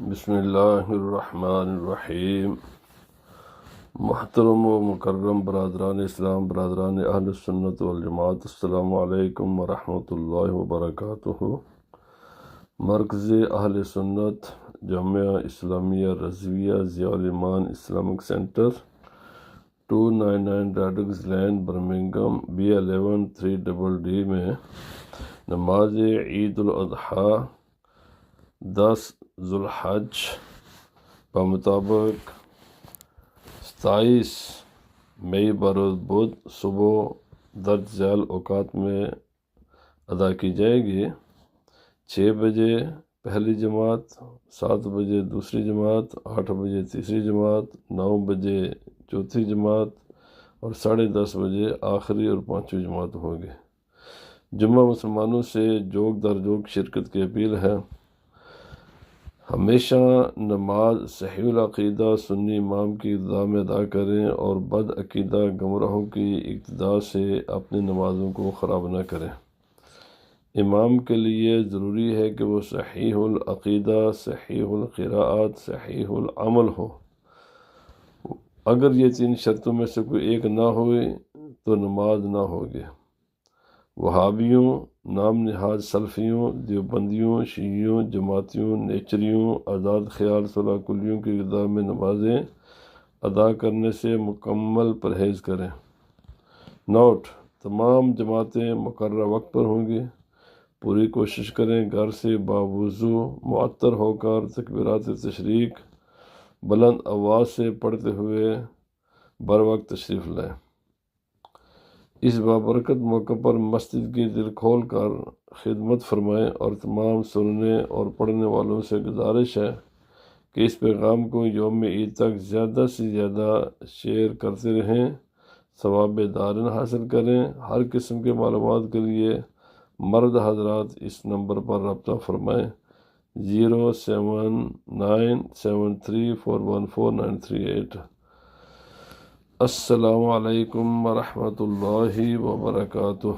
بسم اللہ الرحمن الرحیم۔ محترم و مکرم برادران اسلام، برادران اہل سنت والجماعت، السلام علیکم ورحمۃ اللہ وبرکاتہ۔ مرکز اہل سنت جامعہ اسلامیہ رضویہ ضیاء الایمان اسلامک سینٹر 299 ڈاڈگز لین برمنگم B11 3DD میں نماز عید الاضحیٰ 10 ذوالحج بمطابق 27 مئی بروز بدھ صبح درج ذیل اوقات میں ادا کی جائے گی۔ 6 بجے پہلی جماعت، 7 بجے دوسری جماعت، 8 بجے تیسری جماعت، 9 بجے چوتھی جماعت اور 10:30 بجے آخری اور 5ویں جماعت ہوگی۔ جمعہ مسلمانوں سے جوگ در جوگ شرکت کی اپیل ہے۔ ہمیشہ نماز صحیح العقیدہ سنی امام کی اقتداء میں ادا کریں اور بد عقیدہ گمراہوں کی اقتداء سے اپنی نمازوں کو خراب نہ کریں۔ امام کے لیے ضروری ہے کہ وہ صحیح العقیدہ، صحیح القراءت، صحیح العمل ہو۔ اگر یہ 3 شرطوں میں سے کوئی ایک نہ ہوئی تو نماز نہ ہوگی۔ وہابیوں، نام نہاد سلفیوں، دیوبندیوں، شیعیوں، جماعتیوں، نیچریوں، آزاد خیال صلاح کلیوں کی اقتداء میں نمازیں ادا کرنے سے مکمل پرہیز کریں۔ نوٹ: تمام جماعتیں مقررہ وقت پر ہوں گی۔ پوری کوشش کریں گھر سے باوضو معطر ہو کر تکبیرات تشریق بلند آواز سے پڑھتے ہوئے بروقت تشریف لائیں۔ اس بابرکت موقع پر مسجد کی دل کھول کر خدمت فرمائیں اور تمام سننے اور پڑھنے والوں سے گزارش ہے کہ اس پیغام کو یوم عید تک زیادہ سے زیادہ شیئر کرتے رہیں، ثواب دارین حاصل کریں۔ ہر قسم کے معلومات کے لیے مرد حضرات اس نمبر پر رابطہ فرمائیں: 07973414938۔ السلام علیکم ورحمۃ اللہ وبرکاتہ۔